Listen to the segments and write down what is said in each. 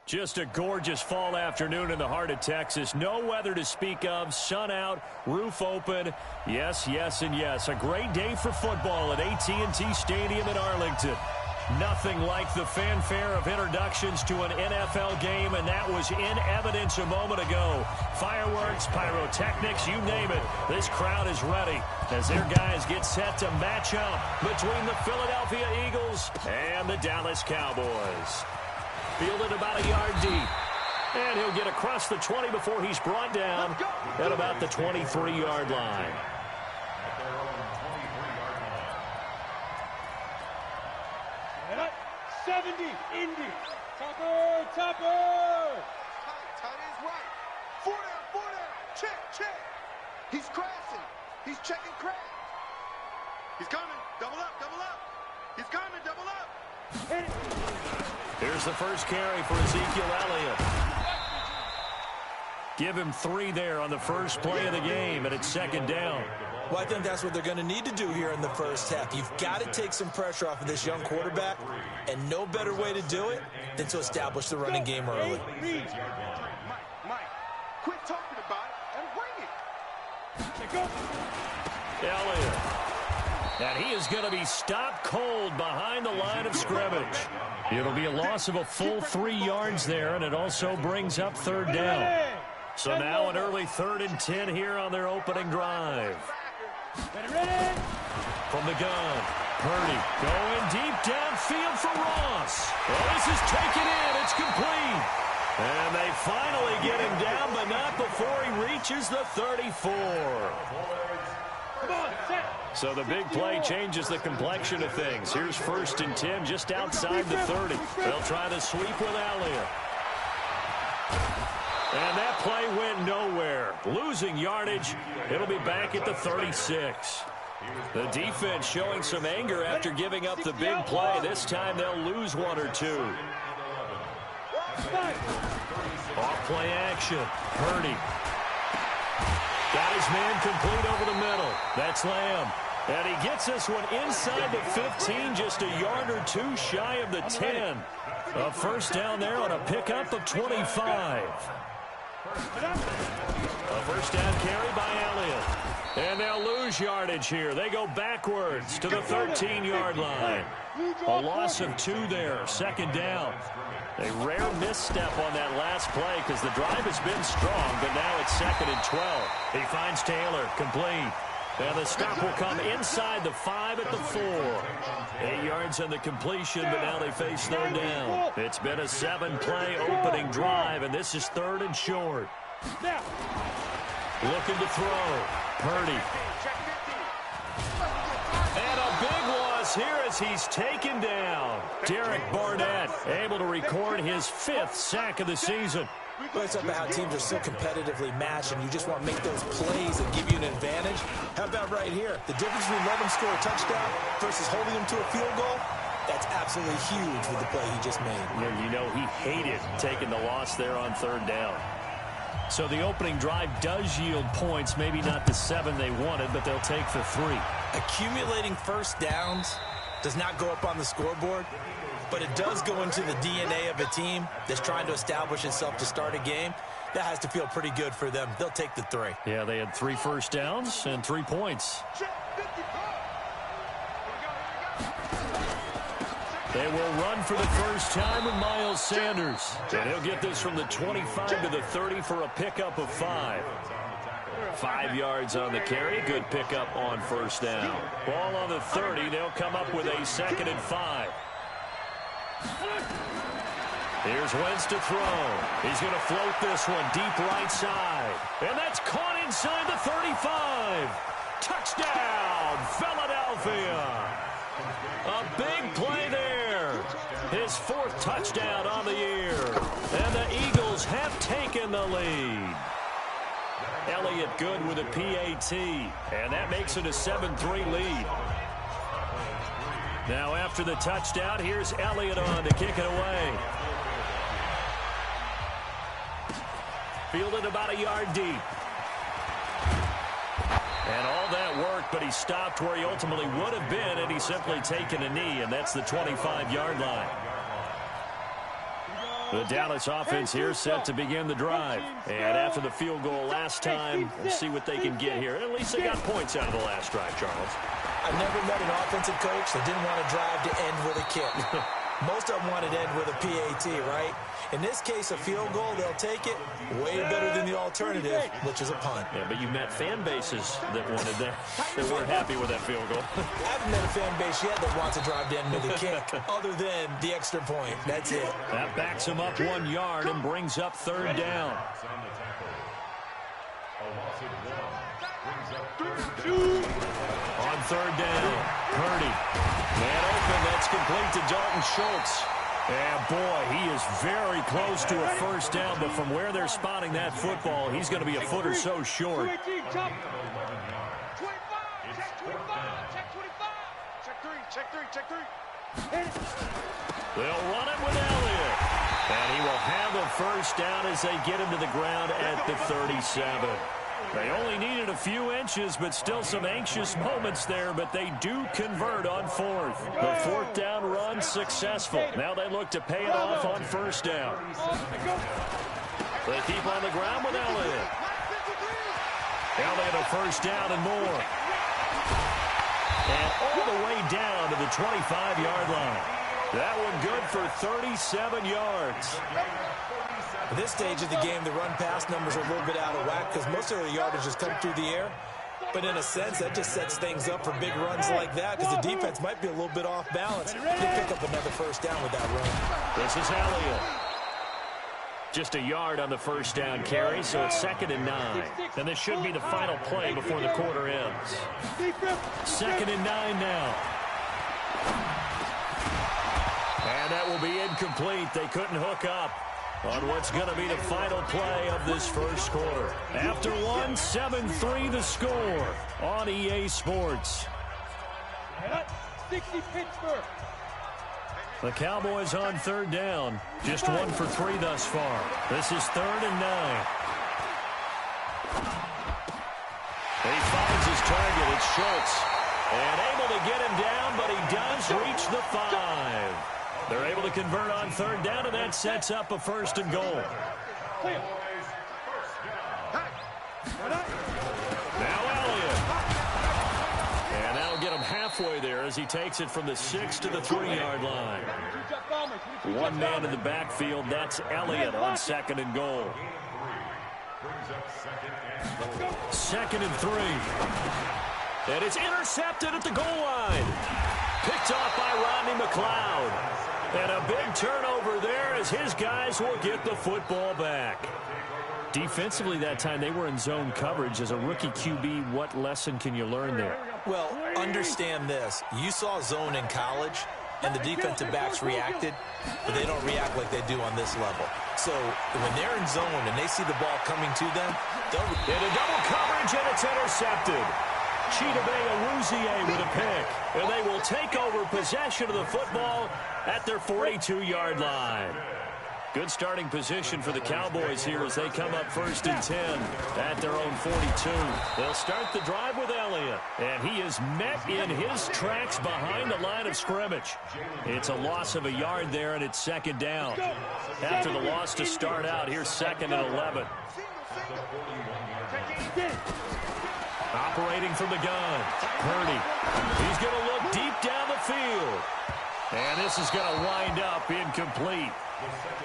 Just a gorgeous fall afternoon in the heart of Texas. No weather to speak of. Sun out, roof open. Yes, yes, and yes. A great day for football at AT&T Stadium in Arlington. Nothing like the fanfare of introductions to an NFL game, and that was in evidence a moment ago. Fireworks, pyrotechnics, you name it. This crowd is ready as their guys get set to match up between the Philadelphia Eagles and the Dallas Cowboys. Fielded about a yard deep. And he'll get across the 20 before he's brought down at about the 23-yard line. And up, 70, Indy. Topper. Tight end's right. Four down. Check. He's crashing. He's checking crash. He's coming. Double up. He's coming. Double up. Hit it. Here's the first carry for Ezekiel Elliott. Give him 3 there on the first play of the game, and it's second down. Well, I think that's what they're going to need to do here in the first half. You've got to take some pressure off of this young quarterback, and no better way to do it than to establish the running game early. Mike, quit talking about it and bring it. Go. Elliott. And he is going to be stopped cold behind the line of scrimmage. It'll be a loss of a full 3 yards there, and it also brings up third down. So now an early 3rd and 10 here on their opening drive. Ready. From the gun, Purdy going deep downfield for Ross. Well, this is taken in. It's complete. And they finally get him down, but not before he reaches the 34. Come on, set. So the big play changes the complexion of things. Here's 1st and 10 just outside the 30. They'll try to sweep with Elliott. And that play went nowhere. Losing yardage. It'll be back at the 36. The defense showing some anger after giving up the big play. This time they'll lose 1 or 2. Off play action. Purdy. Got his man complete over the middle. That's Lamb. And he gets this one inside the 15, just a yard or 2 shy of the 10. A first down there on a pickup of 25. A first down carry by Elliott. And they'll lose yardage here. They go backwards to the 13-yard line. A loss of 2 there, second down. A rare misstep on that last play because the drive has been strong, but now it's 2nd and 12. He finds Taylor, complete. And the stop will come inside the 5 at the 4. 8 yards on the completion, but now they face third down. It's been a 7-play opening drive, and this is 3rd and short. Looking to throw. Purdy. And a big loss here as he's taken down. Derek Barnett able to record his 5th sack of the season. Well, it's about how teams are so competitively matched, and you just want to make those plays that give you an advantage. How about right here? The difference between letting them score a touchdown versus holding them to a field goal, that's absolutely huge with the play he just made. Yeah, you know, he hated taking the loss there on 3rd down. So the opening drive does yield points, maybe not the 7 they wanted, but they'll take the 3. Accumulating first downs does not go up on the scoreboard, but it does go into the DNA of a team that's trying to establish itself to start a game. That has to feel pretty good for them. They'll take the 3. Yeah, they had 3 first downs and 3 points. They will run for the first time with Miles Sanders. And he'll get this from the 25 to the 30 for a pickup of 5. 5 yards on the carry. Good pickup on first down. Ball on the 30. They'll come up with a 2nd and 5. Here's Wentz to throw. He's going to float this one deep right side. And that's caught inside the 35. Touchdown, Philadelphia. A big play there. His 4th touchdown on the year. And the Eagles have taken the lead. Elliott good with a PAT. And that makes it a 7-3 lead. Now after the touchdown, here's Elliott on to kick it away. Fielded about a yard deep. And all that work, but he stopped where he ultimately would have been, and he's simply taken a knee, and that's the 25-yard line. The Dallas offense here set to begin the drive. And after the field goal last time, we'll see what they can get here. At least they got points out of the last drive, Charles. I've never met an offensive coach that didn't want to drive to end with a kick. Most of them wanted to end with a PAT, right? In this case, a field goal, they'll take it. Way better than the alternative, which is a punt. Yeah, but you met fan bases that wanted that, that weren't happy with that field goal. I haven't met a fan base yet that wants to drive to end with a kick, other than the extra point. That's it. That backs him up 1 yard and brings up third down. On third down, Purdy. Man open, that's complete to Dalton Schultz. And boy, he is very close to a first down, but from where they're spotting that football, he's going to be a foot or so short. 25, check 25, check 25. Check three. They'll run it with Elliott. And he will have a first down as they get him to the ground at the 37. They only needed a few inches, but still some anxious moments there, but they do convert on fourth. The fourth down run successful. Now they look to pay it off on first down. They keep on the ground with Elliott. Elliott a first down and more. And all the way down to the 25-yard line. That one good for 37 yards. At this stage of the game, the run-pass numbers are a little bit out of whack because most of their yardage has come through the air. But in a sense, that just sets things up for big runs like that because the defense might be a little bit off balance. They pick up another first down with that run. This is Elliott. Just a yard on the first down carry, so it's 2nd and 9. And this should be the final play before the quarter ends. 2nd and 9 now. And that will be incomplete. They couldn't hook up on what's going to be the final play of this first quarter. After one, 7-3 the score on EA Sports. 60 Pittsburgh. The Cowboys on third down. Just 1 for 3 thus far. This is 3rd and 9. He finds his target. It's Schultz. And able to get him down, but he does reach the 5. They're able to convert on third down, and that sets up a 1st and goal. Now Elliott. And that'll get him halfway there as he takes it from the 6 to the 3-yard line. One man in the backfield. That's Elliott on 2nd and goal. 2nd and 3. And it's intercepted at the goal line. Picked off by Rodney McLeod. And a big turnover there as his guys will get the football back. Defensively that time, they were in zone coverage. As a rookie QB, what lesson can you learn there? Well, understand this. You saw zone in college, and the defensive backs reacted, but they don't react like they do on this level. So when they're in zone and they see the ball coming to them, they'll... Into double coverage, and it's intercepted. Chidobe Awuzie with a pick, and they will take over possession of the football at their 42-yard line. Good starting position for the Cowboys here as they come up 1st and 10 at their own 42. They'll start the drive with Elliott, and he is met in his tracks behind the line of scrimmage. It's a loss of a yard there, and it's 2nd down. After the loss to start out, here's 2nd and 11. Operating from the gun, Purdy. He's going to look deep down the field. And this is going to wind up incomplete.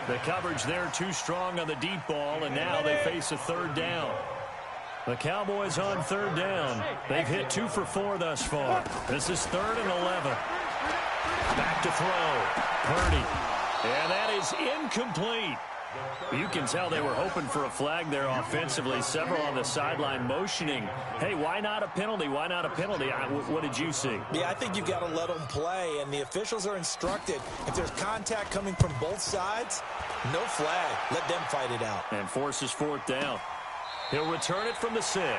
The coverage there too strong on the deep ball, and now they face a 3rd down. The Cowboys on 3rd down. They've hit 2 for 4 thus far. This is 3rd and 11. Back to throw, Purdy. And that is incomplete. You can tell they were hoping for a flag there offensively. Several on the sideline motioning. Hey, why not a penalty? Why not a penalty? What did you see? Yeah, I think you've got to let them play, and the officials are instructed. If there's contact coming from both sides, no flag. Let them fight it out. And forces 4th down. He'll return it from the 6.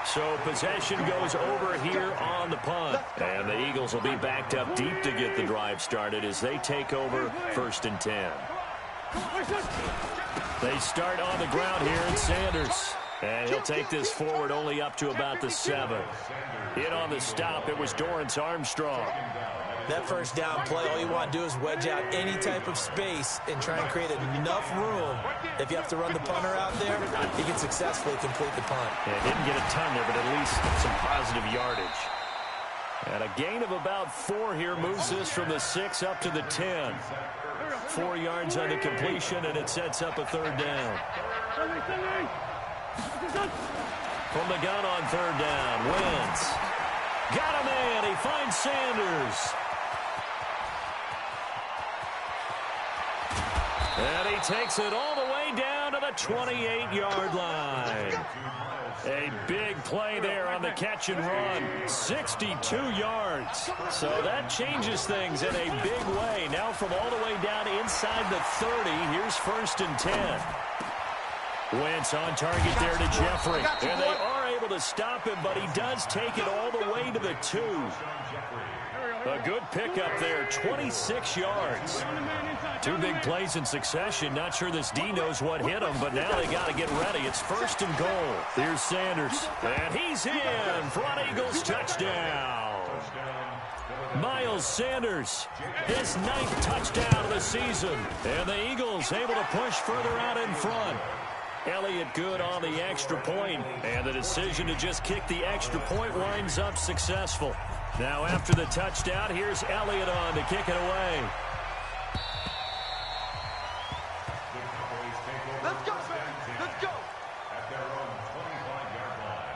So possession goes over here on the punt. And the Eagles will be backed up deep to get the drive started as they take over 1st and 10. They start on the ground here in Sanders. And he'll take this forward only up to about the 7. In on the stop, it was Dorrance Armstrong. That first down play, all you want to do is wedge out any type of space and try and create enough room. If you have to run the punter out there, he can successfully complete the punt. Yeah, didn't get a ton there, but at least some positive yardage. And a gain of about 4 here moves this from the 6 up to the 10. 4 yards on the completion, and it sets up a 3rd down. From the gun on 3rd down, Wentz. Got a man. He finds Sanders. And he takes it all the way down to the 28-yard line. A big play there on the catch and run. 62 yards. So that changes things in a big way. Now from all the way down inside the 30, here's 1st and 10. Wentz on target there to Jeffrey. And they are able to stop him, but he does take it all the way to the 2. A good pickup there, 26 yards. 2 big plays in succession. Not sure this D knows what hit him, but now they got to get ready. It's 1st and goal. Here's Sanders. And he's in for an Eagles touchdown. Miles Sanders, his 9th touchdown of the season. And the Eagles able to push further out in front. Elliott good on the extra point, and the decision to just kick the extra point winds up successful. Now after the touchdown, here's Elliott on to kick it away. Let's go, man. Let's go. At their own 25-yard line.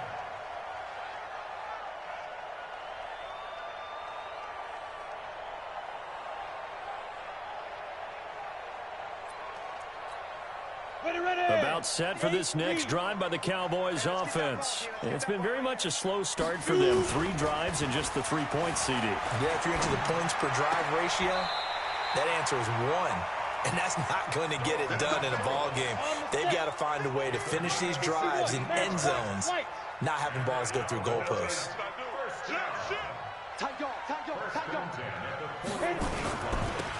About set for this next drive by the Cowboys offense. It's been very much a slow start for them. 3 drives and just the 3-point CD. Yeah, if you're into the points per drive ratio, that answer is 1. And that's not going to get it done in a ball game. They've got to find a way to finish these drives in end zones, not having balls go through goalposts.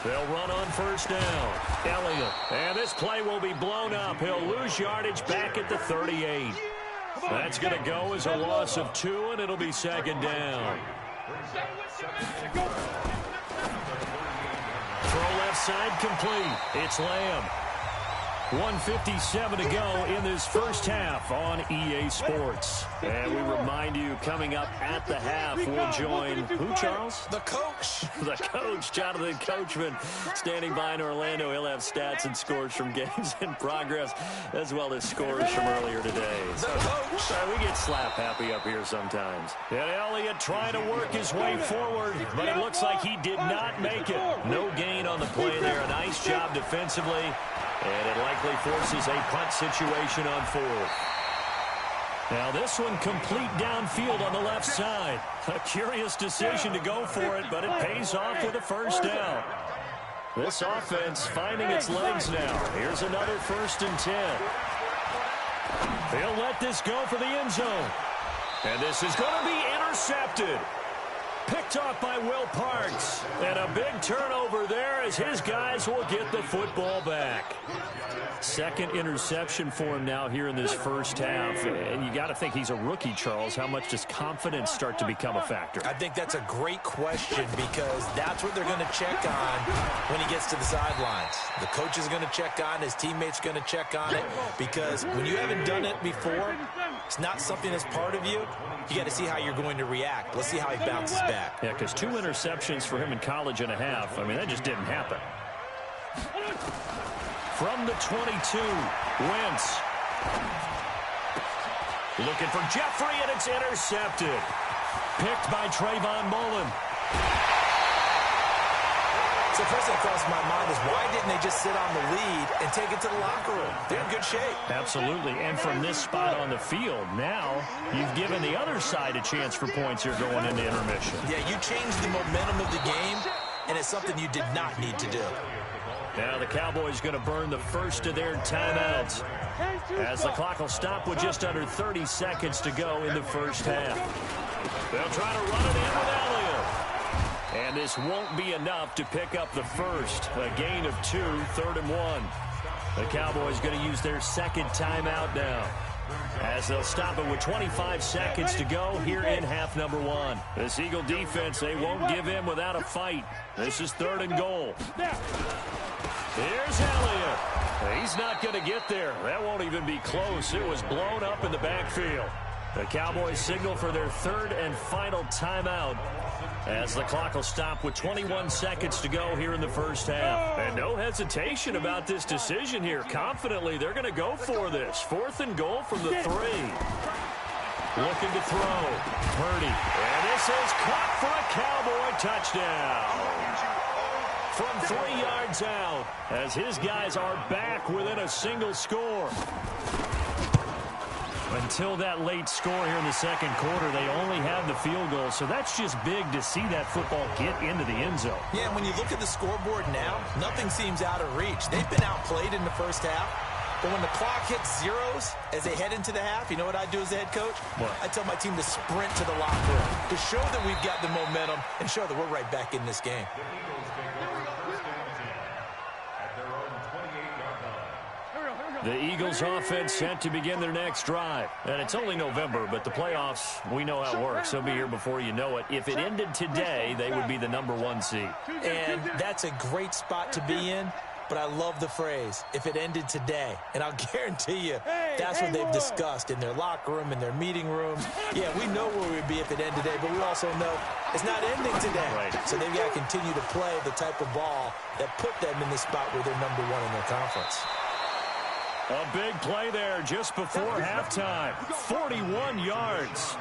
They'll run on 1st down. Elliott. And this play will be blown up. He'll lose yardage back at the 38. That's going to go as a loss of 2, and it'll be 2nd down. Throw left side complete. It's Lamb. 1:57 to go in this first half on EA Sports. And we remind you, coming up at the half, we'll join who, Charles? The coach. The coach, Jonathan Coachman, standing by in Orlando. He'll have stats and scores from games in progress, as well as scores from earlier today. So, we get slap happy up here sometimes. And Elliott trying to work his way forward, but it looks like he did not make it. No gain on the play there. A nice job defensively. And it likely forces a punt situation on 4th. Now this one complete downfield on the left side. A curious decision to go for it, but it pays off with a 1st down. This offense finding its legs now. Here's another 1st and 10. They'll let this go for the end zone. And this is going to be intercepted. Picked off by Will Parks. And a big turnover there as his guys will get the football back. 2nd interception for him now here in this first half. And you got to think he's a rookie, Charles. How much does confidence start to become a factor? I think that's a great question because that's what they're going to check on when he gets to the sidelines. The coach is going to check on, his teammates going to check on it, because when you haven't done it before, it's not something that's part of you. You got to see how you're going to react. Let's see how he bounces back. Yeah, because 2 interceptions for him in college and a half. I mean, that just didn't happen. From the 22, Wentz. Looking for Jeffrey, and it's intercepted. Picked by Trayvon Mullen. So first thing that crosses my mind is why didn't they just sit on the lead and take it to the locker room? They're in good shape. Absolutely. And from this spot on the field, now you've given the other side a chance for points here going into intermission. Yeah, you changed the momentum of the game, and it's something you did not need to do. Now the Cowboys going to burn the first of their timeouts as the clock will stop with just under 30 seconds to go in the first half. They'll try to run it in with Elliott. And this won't be enough to pick up the first. A gain of 2, 3rd and 1. The Cowboys going to use their 2nd timeout now. as they'll stop it with 25 seconds to go here in half number one. This Eagle defense, they won't give in without a fight. This is 3rd and goal. Here's Elliott. He's not going to get there. That won't even be close. It was blown up in the backfield. The Cowboys signal for their 3rd and final timeout as the clock will stop with 21 seconds to go here in the first half. And no hesitation about this decision here. Confidently, they're going to go for this. 4th and goal from the 3. Looking to throw. Purdy. And this is caught for a Cowboy touchdown. From 3 yards out as his guys are back within a single score. Until that late score here in the second quarter, they only have the field goal. So that's just big to see that football get into the end zone. Yeah, and when you look at the scoreboard now, nothing seems out of reach. They've been outplayed in the first half. But when the clock hits zeros as they head into the half, you know what I do as the head coach? What? I tell my team to sprint to the locker room to show that we've got the momentum and show that we're right back in this game. The Eagles offense set to begin their next drive. And it's only November, but the playoffs, we know how it works. They'll be here before you know it. If it ended today, they would be the #1 seed. And that's a great spot to be in. But I love the phrase, if it ended today. And I'll guarantee you, that's what they've discussed in their locker room, in their meeting rooms. Yeah, we know where we'd be if it ended today, but we also know it's not ending today. Right. So they've got to continue to play the type of ball that put them in the spot where they're #1 in their conference. A big play there just before halftime. 41 yards.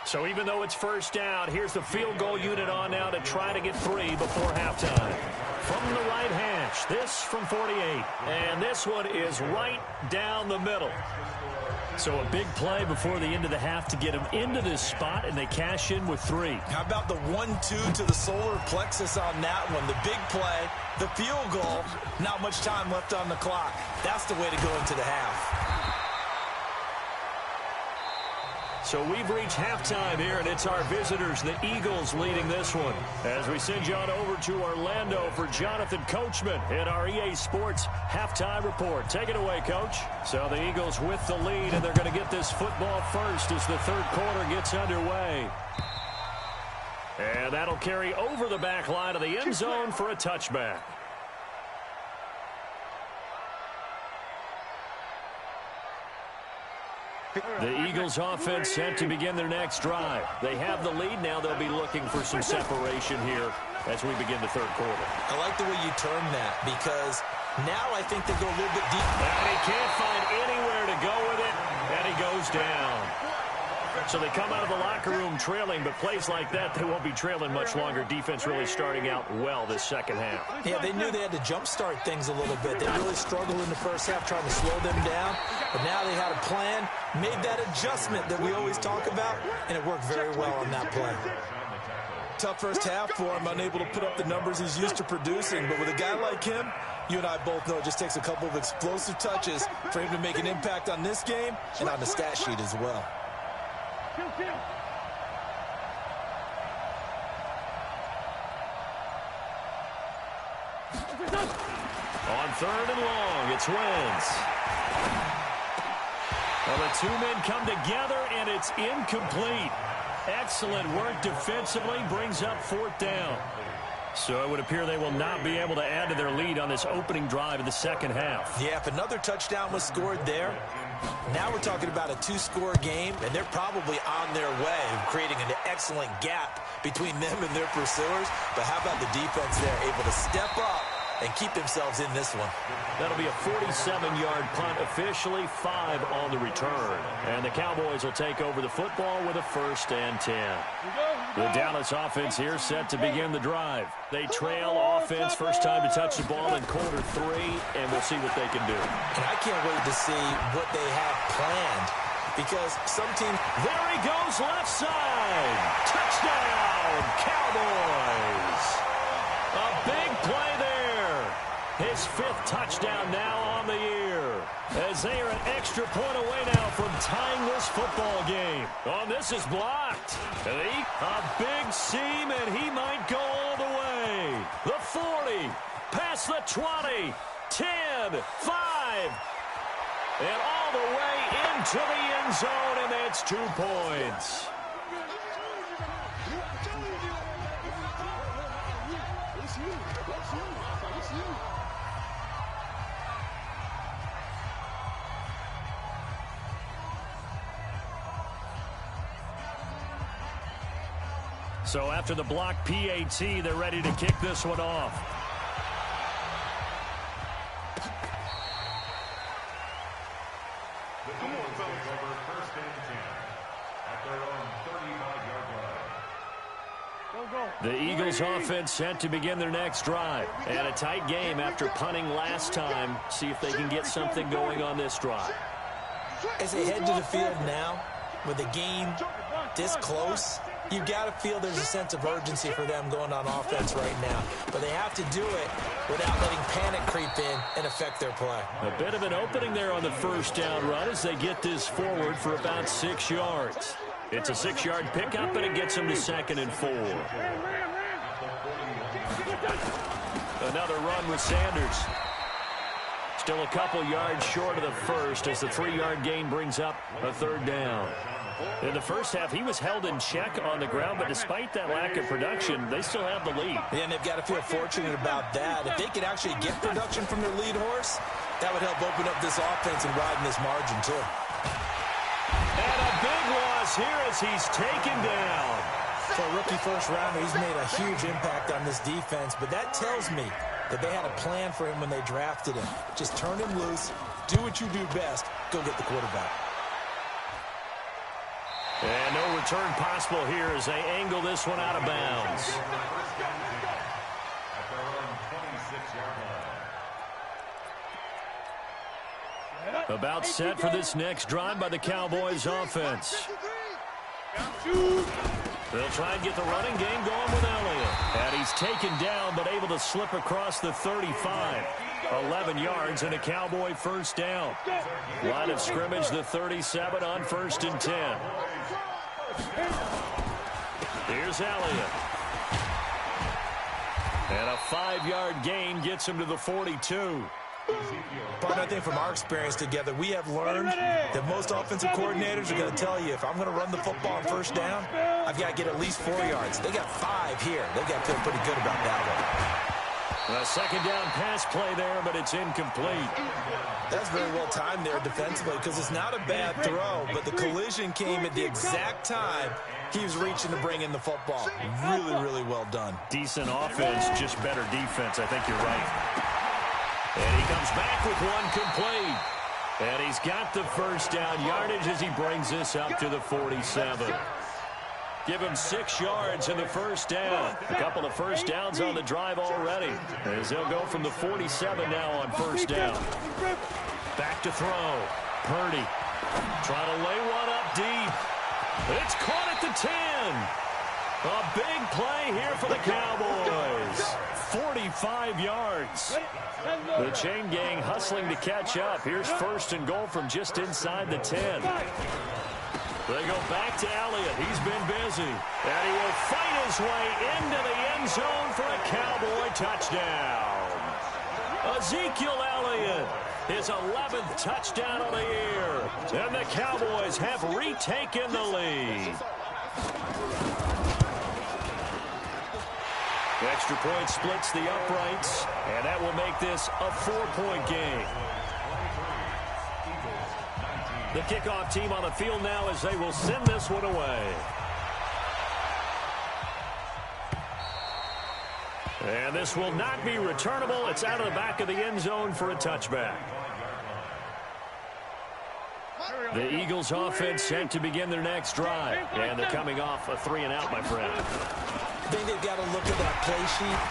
So even though it's first down, here's the field goal unit on now to try to get 3 before halftime. From the right hash, this from 48. And this one is right down the middle. So a big play before the end of the half to get them into this spot, and they cash in with 3. How about the 1-2 to the solar plexus on that one? The big play, the field goal, not much time left on the clock. That's the way to go into the half. So we've reached halftime here, and it's our visitors, the Eagles, leading this one. As we send you on over to Orlando for Jonathan Coachman in our EA Sports Halftime Report. Take it away, Coach. So the Eagles with the lead, and they're going to get this football first as the third quarter gets underway. And that'll carry over the back line of the end zone for a touchback. The Eagles offense set to begin their next drive. They have the lead. Now they'll be looking for some separation here as we begin the third quarter. I like the way you term that because now I think they go a little bit deep. And he can't find anywhere to go with it, and he goes down. So they come out of the locker room trailing, but plays like that, they won't be trailing much longer. Defense really starting out well this second half. Yeah, they knew they had to jumpstart things a little bit. They really struggled in the first half trying to slow them down, but now they had a plan, made that adjustment that we always talk about, and it worked very well on that play. Tough first half for him, unable to put up the numbers he's used to producing, but with a guy like him, you and I both know it just takes a couple of explosive touches for him to make an impact on this game and on the stat sheet as well. On 3rd and long, it's Wentz. Well, the two men come together, and it's incomplete. Excellent work defensively, brings up 4th down. So it would appear they will not be able to add to their lead on this opening drive of the second half. Yeah, if another touchdown was scored there, now we're talking about a 2-score game, and they're probably on their way, creating an excellent gap between them and their pursuers. But how about the defense there, able to step up and keep themselves in this one? That'll be a 47-yard punt, officially 5 on the return. And the Cowboys will take over the football with a 1st and 10. The Dallas offense here set to begin the drive. They trail offense, first time to touch the ball in quarter 3, and we'll see what they can do. And I can't wait to see what they have planned, because some team... There he goes, left side. Touchdown, Cowboys. A big play there. His 5th touchdown now on the year, as they are an extra point away now from tying this football game. Oh, this is blocked. A big seam, and he might go all the way. The 40, past the 20, 10, 5, and all the way into the end zone, and that's 2 points. So after the block PAT, they're ready to kick this one off. The Eagles take over 1st and 10 at their own 35-yard line. The Eagles offense set to begin their next drive. And a tight game after punting last time. See if they can get something going on this drive. As they head to the field now, with the game this close, you've got to feel there's a sense of urgency for them going on offense right now. But they have to do it without letting panic creep in and affect their play. A bit of an opening there on the first down run as they get this forward for about 6 yards. It's a 6-yard pickup, and it gets them to 2nd and 4. Another run with Sanders. Still a couple yards short of the first as the 3-yard gain brings up a 3rd down. In the first half, he was held in check on the ground, but despite that lack of production, they still have the lead. Yeah, and they've got to feel fortunate about that. If they could actually get production from their lead horse, that would help open up this offense and widen this margin, too. And a big loss here as he's taken down. For a rookie first-rounder, he's made a huge impact on this defense, but that tells me that they had a plan for him when they drafted him. Just turn him loose, do what you do best, go get the quarterback. And no return possible here as they angle this one out of bounds. About set for this next drive by the Cowboys offense. They'll try and get the running game going with Elliott. And he's taken down but able to slip across the 35. 11 yards and a Cowboy first down. Line of scrimmage, the 37 on 1st and 10. Here's Elliott. And a 5-yard gain gets him to the 42. But I think from our experience together, we have learned that most offensive coordinators are going to tell you, if I'm going to run the football on 1st down, I've got to get at least 4 yards. They got 5 here. They've got to feel pretty good about that one. A 2nd down pass play there, but it's incomplete. That's very well timed there defensively because it's not a bad throw, but the collision came at the exact time he was reaching to bring in the football. Really, really well done. Decent offense, just better defense. I think you're right. And he comes back with one complete. And he's got the first down yardage as he brings this up to the 47. Give him 6 yards in the first down. A couple of first downs on the drive already. As they'll go from the 47 now on 1st down. Back to throw. Purdy trying to lay one up deep. It's caught at the 10. A big play here for the Cowboys. 45 yards. The chain gang hustling to catch up. Here's 1st and goal from just inside the 10. They go back to Elliott. He's been busy. And he will fight his way into the end zone for a Cowboy touchdown. Ezekiel Elliott, his 11th touchdown of the year. And the Cowboys have retaken the lead. Extra point splits the uprights, and that will make this a 4-point game. The kickoff team on the field now as they will send this one away. And this will not be returnable. It's out of the back of the end zone for a touchback. The Eagles offense set to begin their next drive. And they're coming off a 3-and-out, my friend. I think they've got to look at that play sheet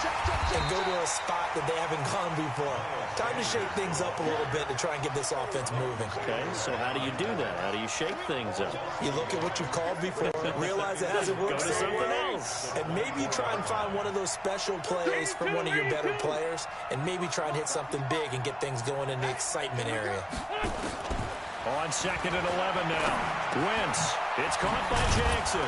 and go to a spot that they haven't gone before. Time to shake things up a little bit to try and get this offense moving. Okay, so how do you do that? How do you shake things up? You look at what you've called before, realize it hasn't worked Go to something else. and maybe you try and find one of those special plays from one of your better players, and maybe try and hit something big and get things going in the excitement area. On 2nd and 11 now. Wentz. It's caught by Jackson.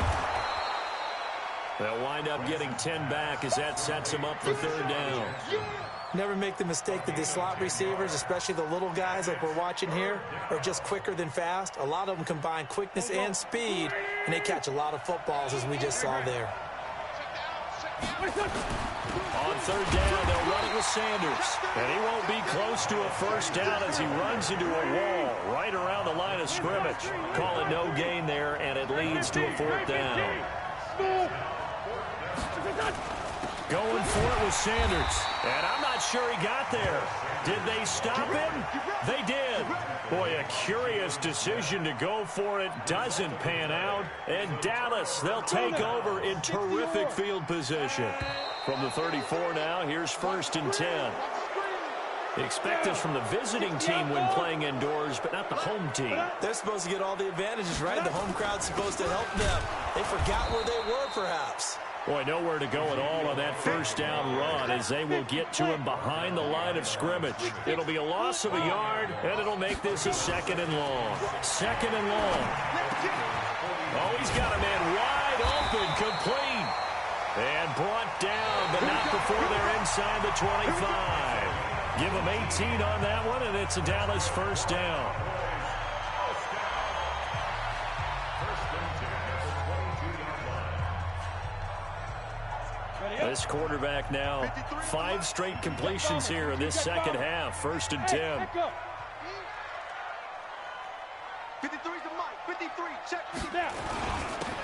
They'll wind up getting 10 back as that sets them up for 3rd down. Never make the mistake that the slot receivers, especially the little guys like we're watching here, are just quicker than fast. A lot of them combine quickness and speed, and they catch a lot of footballs, as we just saw there. On third down, they'll run it with Sanders. And he won't be close to a first down as he runs into a wall right around the line of scrimmage. Call it no gain there, and it leads to a fourth down. Going for it with Sanders. And I'm not sure he got there. Did they stop him? They did. Boy, a curious decision to go for it. Doesn't pan out. And Dallas, they'll take over in terrific field position. From the 34 now, here's 1st and 10. Expect this from the visiting team when playing indoors, but not the home team. They're supposed to get all the advantages, right? The home crowd's supposed to help them. They forgot where they were, perhaps. Boy, nowhere to go at all on that first down run as they will get to him behind the line of scrimmage. It'll be a loss of a yard, and it'll make this a 2nd and long. 2nd and long. Oh, he's got a man wide open, complete. And brought down, but not before they're inside the 25. Give him 18 on that one, and it's a Dallas first down. This quarterback now, 5 straight completions here in this second half. 1st and 10. 53's the mic. 53. Check.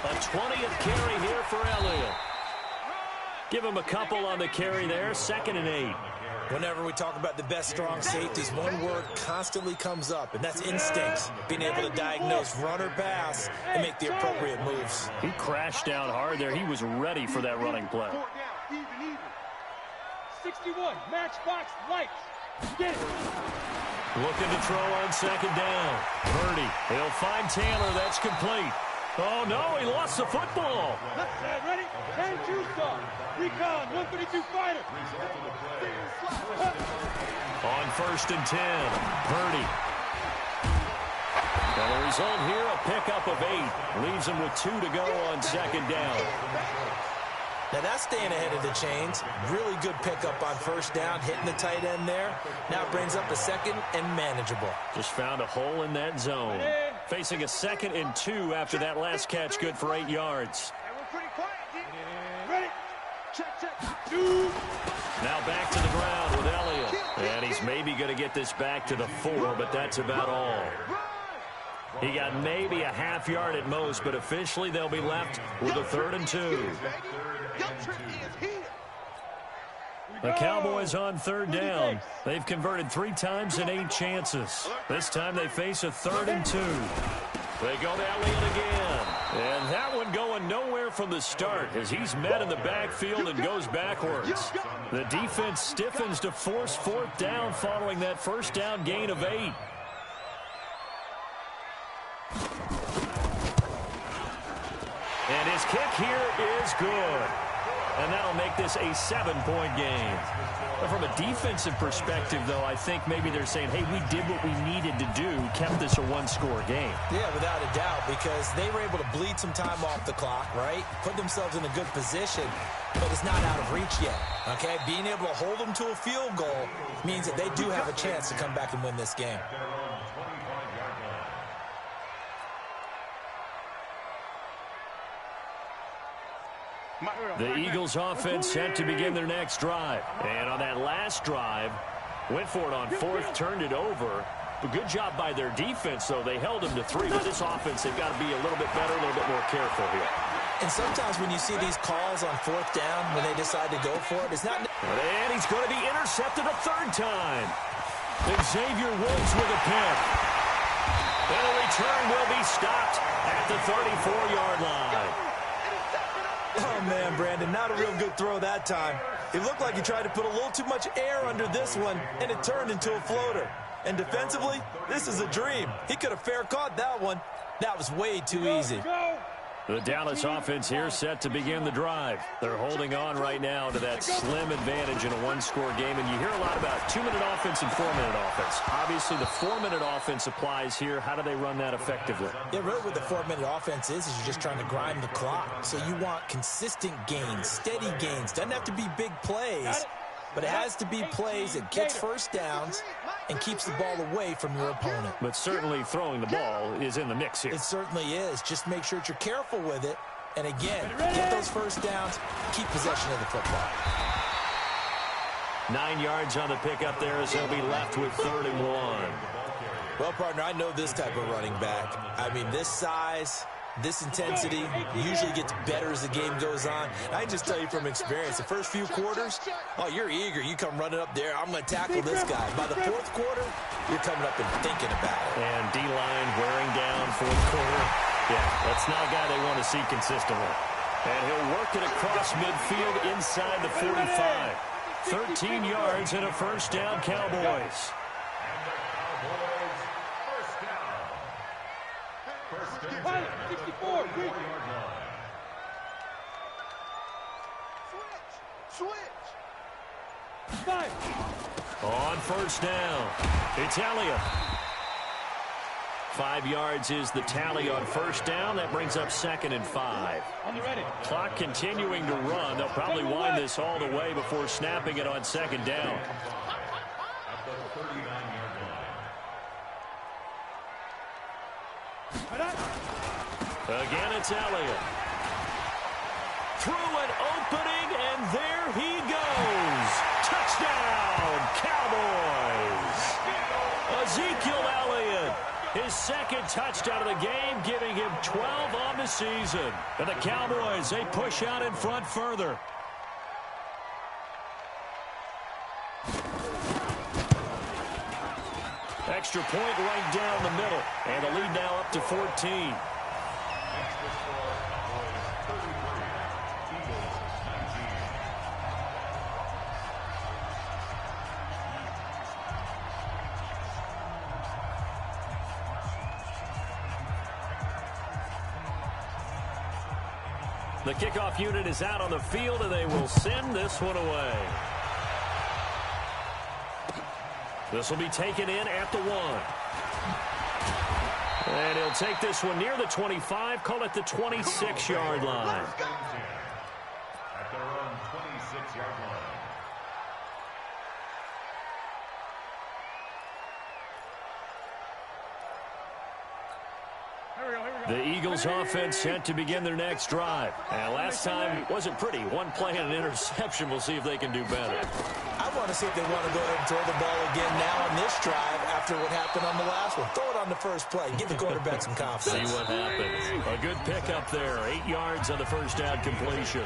A 20th carry here for Elliott. Give him a couple on the carry there. 2nd and 8. Whenever we talk about the best strong safeties, one word constantly comes up, and that's instincts. Being able to diagnose run or pass and make the appropriate moves. He crashed down hard there. He was ready for that running play. 61, matchbox lights. Get it. Looking to throw on 2nd down. Purdy, he'll find Taylor. That's complete. Oh, no, he lost the football. Left side ready. 10-2 star. Recon, 152 fighter. On 1st and 10, Purdy. And the result here, a pickup of 8. Leaves him with 2 to go on 2nd down. Now that's staying ahead of the chains. Really good pickup on 1st down, hitting the tight end there. Now brings up a 2nd and manageable. Just found a hole in that zone. Facing a 2nd and 2 after that last catch, good for 8 yards. Ready. Check. 2. Now back to the ground with Elliott. And he's maybe going to get this back to the 4, but that's about all. He got maybe a half yard at most, but officially they'll be left with a 3rd and 2. The Cowboys on 3rd down. They've converted 3 times in 8 chances. This time they face a 3rd and 2. They go to Elliott again. And that one going nowhere from the start as he's met in the backfield and goes backwards. The defense stiffens to force 4th down following that 1st down gain of 8. And his kick here is good. And that'll make this a 7-point game. But from a defensive perspective, though, I think maybe they're saying, hey, we did what we needed to do, kept this a 1-score game. Yeah, without a doubt, because they were able to bleed some time off the clock, right? Put themselves in a good position, but it's not out of reach yet, okay? Being able to hold them to a field goal means that they do have a chance to come back and win this game. The Eagles offense set to begin their next drive. And on that last drive, went for it on 4th, turned it over. A good job by their defense, though. They held them to 3. But this offense, they've got to be a little bit better, a little bit more careful here. And sometimes when you see these calls on 4th down, when they decide to go for it, it's not... And he's going to be intercepted a 3rd time. And Xavier Woods with a pick. And the return will be stopped at the 34-yard line. Oh, man, Brandon, not a real good throw that time. It looked like he tried to put a little too much air under this one, and it turned into a floater. And defensively, this is a dream. He could have fair caught that one. That was way too easy. The Dallas offense here set to begin the drive. They're holding on right now to that slim advantage in a 1-score game. And you hear a lot about 2-minute offense and 4-minute offense. Obviously, the 4-minute offense applies here. How do they run that effectively? Yeah, really what the 4-minute offense is you're just trying to grind the clock. So you want consistent gains, steady gains. Doesn't have to be big plays. but it has to be plays that gets first downs and keeps the ball away from your opponent. But certainly throwing the ball is in the mix here. It certainly is. Just make sure that you're careful with it. And again, get those first downs, keep possession of the football. 9 yards on the pickup there as they'll be left with 3rd and 1. Well, partner, I know this type of running back. I mean, this size, this intensity usually gets better as the game goes on. I can just tell you from experience, the first few quarters, oh, you're eager. You come running up there, I'm going to tackle this guy. By the 4th quarter, you're coming up and thinking about it. And D-line wearing down 4th quarter. Yeah, that's not a guy they want to see consistently. And he'll work it across midfield inside the 45. 13 yards and a first down, Cowboys. Pilot, 64, quick. Switch. Five. On first down, Italia. 5 yards is the tally on first down. That brings up 2nd and 5. On the ready. Clock continuing to run. They'll probably wind this all the way before snapping it on 2nd down. Again, it's Elliott. Through an opening, and there he goes. Touchdown, Cowboys. Ezekiel Elliott, his 2nd touchdown of the game, giving him 12 on the season. And the Cowboys, they push out in front further. Extra point right down the middle. And the lead now up to 14. The kickoff unit is out on the field, and they will send this one away. This will be taken in at the 1. And he'll take this one near the 25, call it the 26-yard line. At their own 26-yard line. The Eagles offense set to begin their next drive. And last time wasn't pretty. One play and an interception. We'll see if they can do better. I want to see if they want to go ahead and throw the ball again now on this drive after what happened on the last one. Throw it on the first play. Give the quarterback some confidence. See what happens. A good pickup there. 8 yards on the first down completion.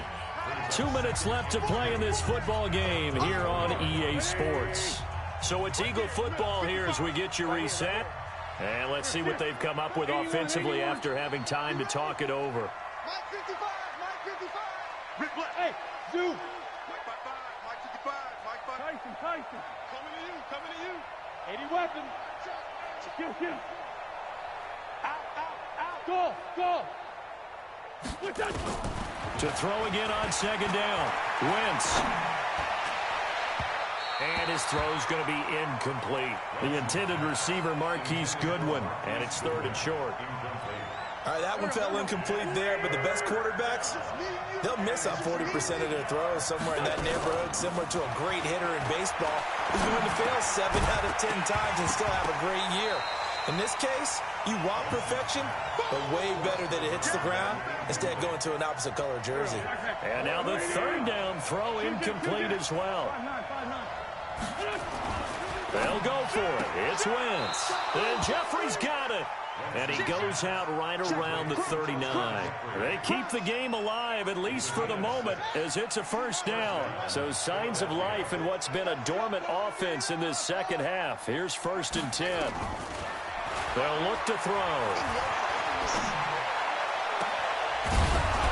2 minutes left to play in this football game here on EA Sports. So it's Eagle football here as we get you reset. And let's see what they've come up with offensively after having time to talk it over. Mike 55, Mike 55. Rick Black. Hey, Zoo. Mike 55, Mike 55, Mike 55. Tyson. Coming to you. 80 weapons. Kill. Out. Go. To throw again on 2nd down. Wentz. And his throw's going to be incomplete. The intended receiver, Marquise Goodwin. And it's 3rd and short. All right, that one fell incomplete there, but the best quarterbacks, they'll miss up 40% of their throws somewhere in that neighborhood, similar to a great hitter in baseball who's going to fail 7 out of 10 times and still have a great year. In this case, you want perfection, but way better that it hits the ground instead of going to an opposite color jersey. And now the 3rd down throw incomplete as well. They'll go for it. It's Wentz. And Jeffrey's got it. And he goes out right around the 39. They keep the game alive, at least for the moment, as it's a first down. So signs of life in what's been a dormant offense in this second half. Here's 1st and 10. They'll look to throw.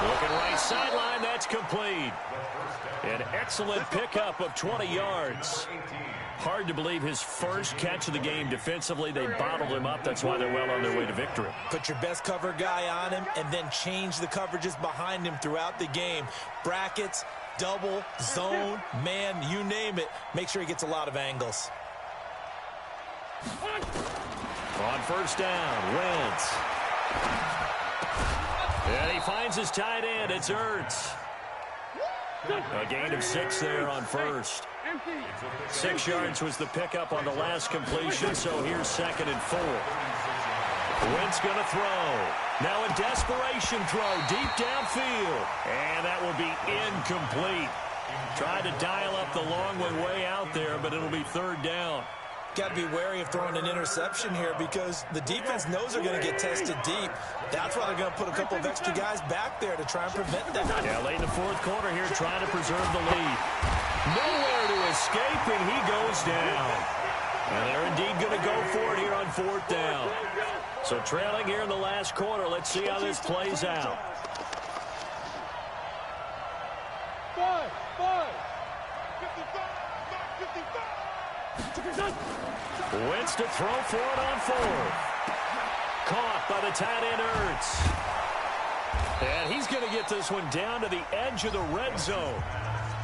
Looking right sideline, that's complete. An excellent pickup of 20 yards. Hard to believe his first catch of the game defensively. They bottled him up. That's why they're well on their way to victory. Put your best cover guy on him and then change the coverages behind him throughout the game. Brackets, double, zone, man, you name it. Make sure he gets a lot of angles. On first down, Wentz. And he finds his tight end. It's Ertz. A gain of 6 there on first. 6 yards was the pickup on the last completion, so here's 2nd and 4. Wentz going to throw. Now a desperation throw deep downfield. And that will be incomplete. Tried to dial up the long one way out there, but it'll be 3rd down. Got to be wary of throwing an interception here because the defense knows they're going to get tested deep. That's why they're going to put a couple of extra guys back there to try and prevent that. Yeah, late in the 4th quarter here, trying to preserve the lead. Nowhere to escape, and he goes down. And they're indeed going to go for it here on 4th down. So trailing here in the last quarter. Let's see how this plays out. 5, 55. Wentz to throw for it on 4th. Caught by the tight end Ertz. And he's going to get this one down to the edge of the red zone.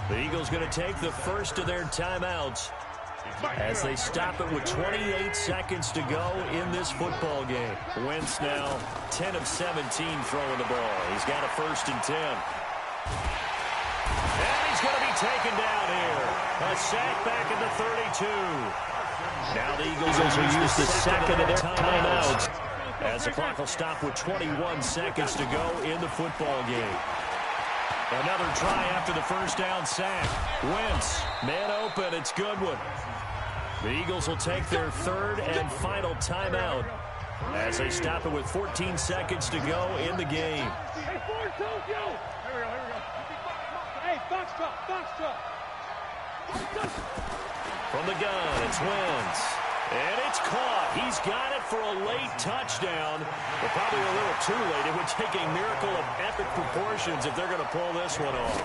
The Eagles going to take the first of their timeouts as they stop it with 28 seconds to go in this football game. Wentz now 10 of 17 throwing the ball. He's got a 1st and 10. And he's going to be taken down here. A sack back at the 32. Now the Eagles will use the second of their timeouts as the clock will stop with 21 seconds to go in the football game. Another try after the 1st down sack. Wentz, man open, it's Goodwin. The Eagles will take their 3rd and final timeout as they stop it with 14 seconds to go in the game. Hey, Ford, don't go. Here we go. Hey, box truck. From the gun, it's Wentz. And it's caught. He's got it for a late touchdown, but probably a little too late. It would take a miracle of epic proportions if they're going to pull this one off.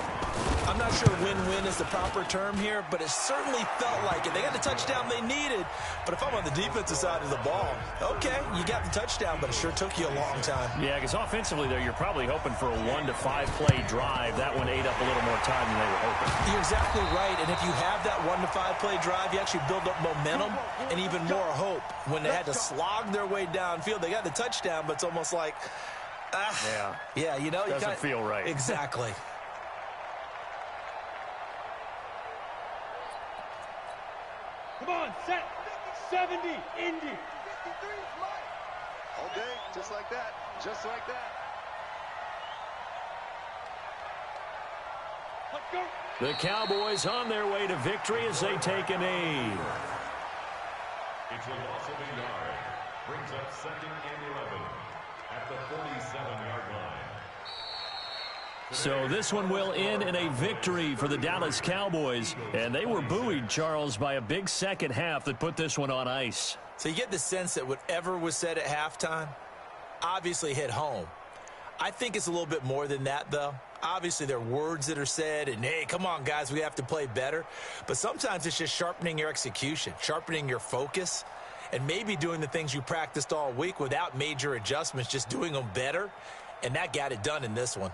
I'm not sure win-win is the proper term here, but it certainly felt like it. They got the touchdown they needed, but if I'm on the defensive side of the ball, okay, you got the touchdown, but it sure took you a long time. Yeah, because offensively, though, you're probably hoping for a 1 to 5 play drive. That one ate up a little more time than they were hoping. You're exactly right, and if you have that 1 to 5 play drive, you actually build up momentum and even more hope. When they had to slog their way downfield, they got the touchdown, but it's almost like, yeah, you know, doesn't feel right. Exactly. Come on, set. 70, Indy. All day, just like that. Just like that. Let's go. The Cowboys on their way to victory as they take a knee. It's a loss of a yard. Brings up 2nd and 11 at the 47-yard line. So this one will end in a victory for the Dallas Cowboys. And they were buoyed, Charles, by a big second half that put this one on ice. So you get the sense that whatever was said at halftime obviously hit home. I think it's a little bit more than that, though. Obviously, there are words that are said, and, hey, come on, guys, we have to play better. But sometimes it's just sharpening your execution, sharpening your focus, and maybe doing the things you practiced all week without major adjustments, just doing them better. And that got it done in this one.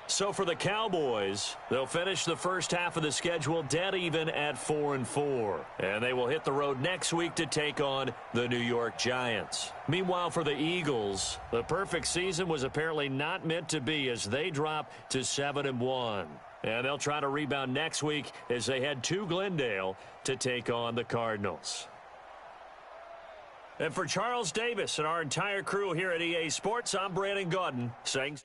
So for the Cowboys, they'll finish the first half of the schedule dead even at 4-4. And they will hit the road next week to take on the New York Giants. Meanwhile, for the Eagles, the perfect season was apparently not meant to be as they drop to 7-1. And they'll try to rebound next week as they head to Glendale to take on the Cardinals. And for Charles Davis and our entire crew here at EA Sports, I'm Brandon Gaudin saying...